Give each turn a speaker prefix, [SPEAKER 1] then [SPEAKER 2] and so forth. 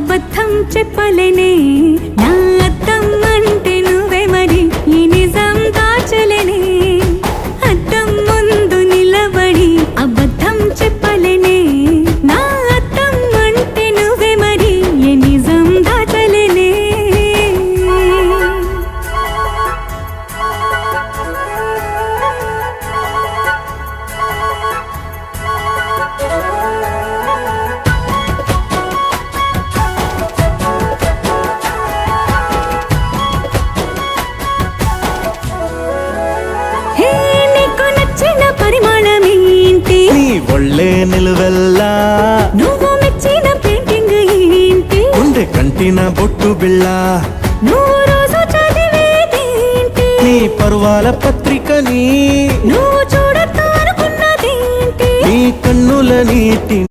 [SPEAKER 1] అబద్ధం చెప్పలేనే నా అద్దం అంటే నువ్వే మరి ఈ నిజం దాచలేనే అద్దం ముందు నిలబడి అబద్ధం చెప్పలేనే నా అద్దం అంటే నువ్వే మరి ఈ నిజం దాచలేనే
[SPEAKER 2] ఒళ్ళే నిలువెల్లా
[SPEAKER 1] నువ్వు మెచ్చిన పెయింటింగ్ ఏంటి
[SPEAKER 2] గుండె కంటిన బొట్టు బిళ్ళ
[SPEAKER 1] నువ్వు రోజు చదివేదేంటి
[SPEAKER 2] నీ పర్వాల పత్రికని
[SPEAKER 1] నువ్వు చూడతానుకున్నదేంటి
[SPEAKER 2] నీ కన్నుల నీటి